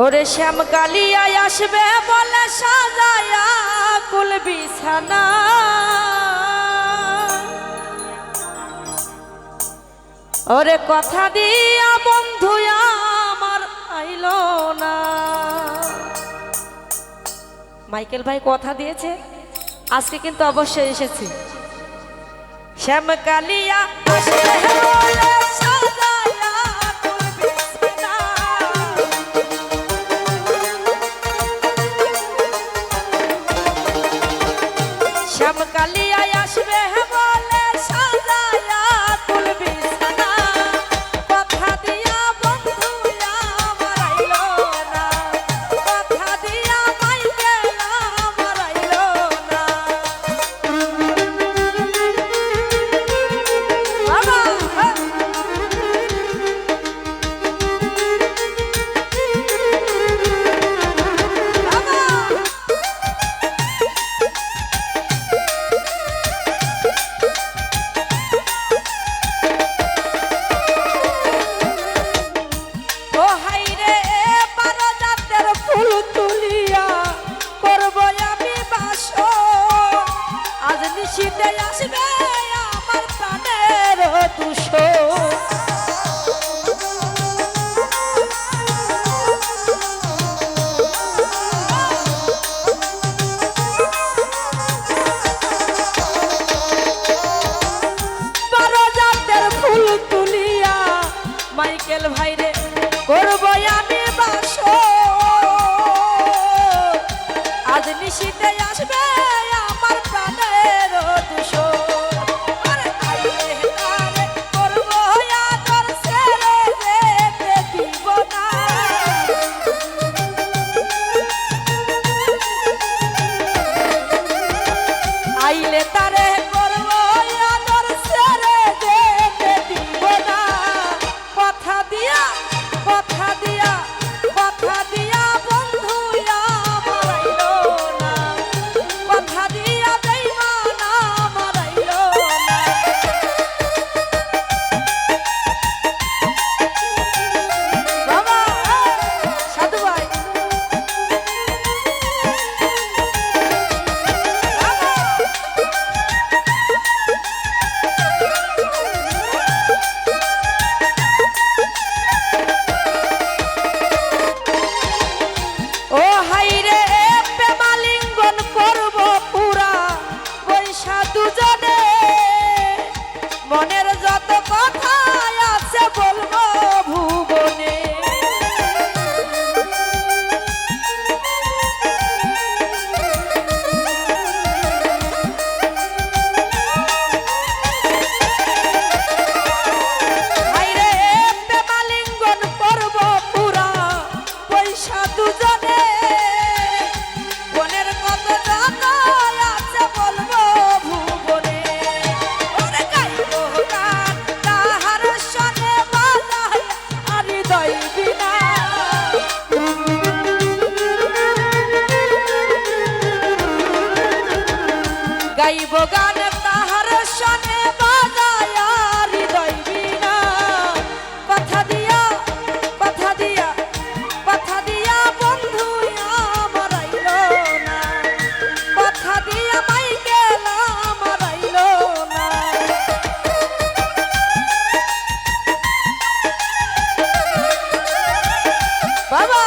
ওরে শ্যাম কালিয়ায় আসবে বলে সাজায়া কুল বিছানা, ওরে কথা দিয়া বন্ধু আমার আইলো না। মাইকেল ভাই কথা দিয়েছে, আজকে কিন্তু অবশ্যই এসেছে। শ্যাম কালিয়া আসবে বলে সাজায়া কুল বিছানা, শ্যাম কালিয়ায় আসবে বলে সাজায়া কুল বিছানা, কথা দিয়া বন্ধু আমার আইলো না, কথা দিয়া মাইকেল আমার আইলো না। বাবা শীতে আসবে আমার প্রাণের দুশো, বারো জাতের ফুল তুলিয়া মাইকেল ভাইরে করবো আমি বাসো, আজ নিশীতে আসবে আমার প্রাণের দুশো। আইলে তারে করবো আদর ছেড়ে যেতে দিব না, কথা দিয়া কথা দিয়া কথা দিয়া বন্ধু আমার আইলো না, কথা দিয়া বেঈমান আমার আইলো না। বাবা সাধু ভাই মনের যত কথা আছে বলবো ভুবনে, হাইরে প্রেমালিঙ্গন করব পুরা পয়সা দুজনে, মনের কত কথা আছে বলবো ভুবনে। গাইব গান তাহার সনে বাজায়া হৃদয় বিনা, কথা দিয়া কথা দিয়া কথা দিয়া বন্ধু আমার আইলো না, কথা দিয়া মাইকেল আমার আইলো না। বাবা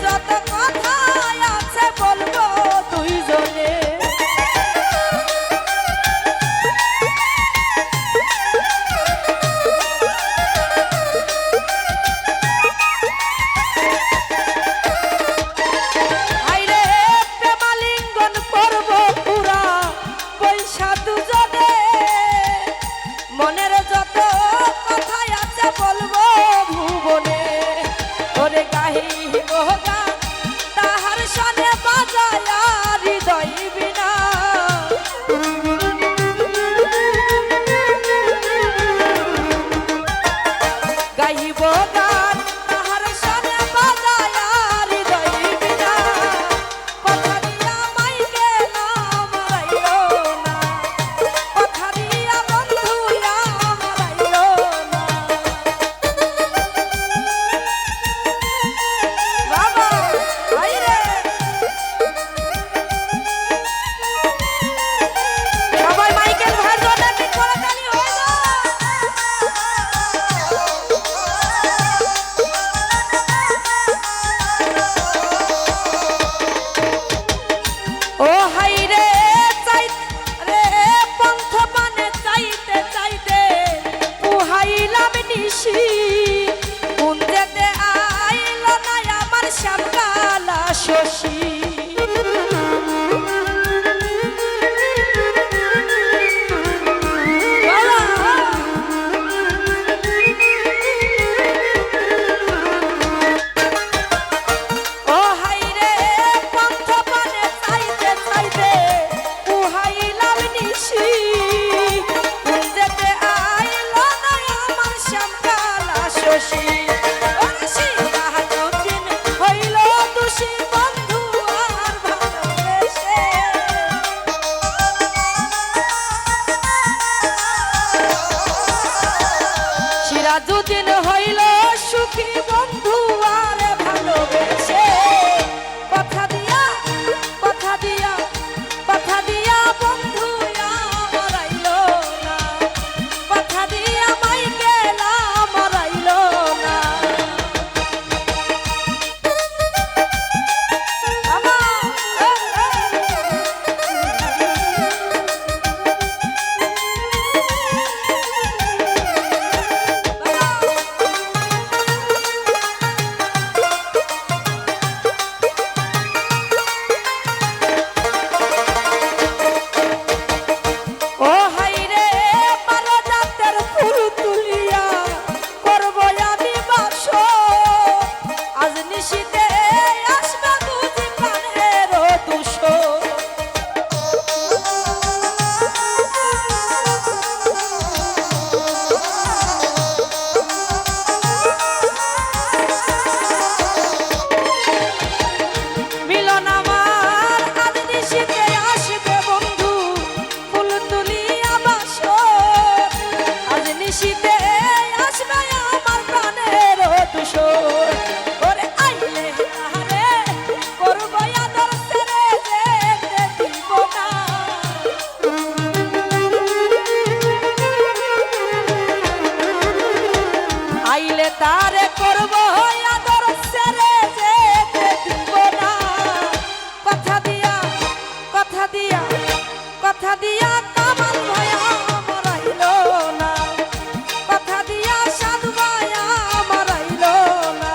যত কথা আছে বলবো দুইজনে, দিয়া কামাল ভাইয়া আমার আইলো না, কথা দিয়া সাধু ভাইয়া আমার আইলো না।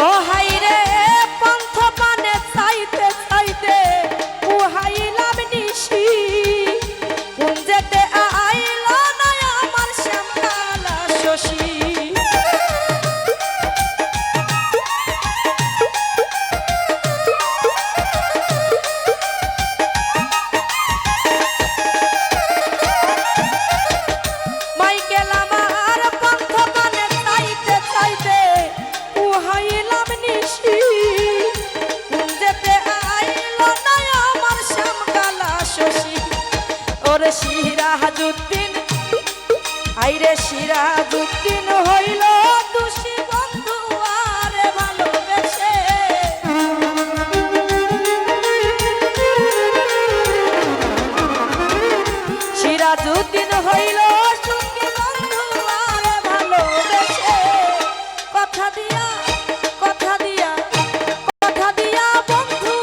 ও হাইরে পন্থ পানে চাইতে চাইতে উহাইলাম নিশি, কোন যেতে আইল না আমার শ্যামকালা শশী। মাইকেল আমার পন্থ পানে চাইতে চাইতে উহাইলাম নিশি, কোন যেতে আইল না আমার শ্যামকালা শশী। ওরে সিরাজউদ্দিন, আইরে সিরাজউদ্দিন হইল দোষী বন্ধু আরে ভালোবেসে। সিরাজউদ্দিন হইল সুখী বন্ধু আরে ভালোবেসে। কথা দিয়া কথা দিয়া কথা দিয়া বন্ধু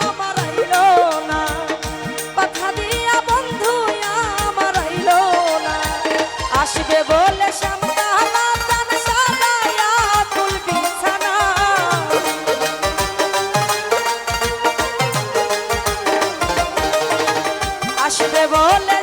আমার আইলো না, কথা দিয়া বন্ধু আমার আইলো না। আসবে বলে শ্যামকালা চাঁদ সাজায়া ফুল বিছানা, আসবে বলে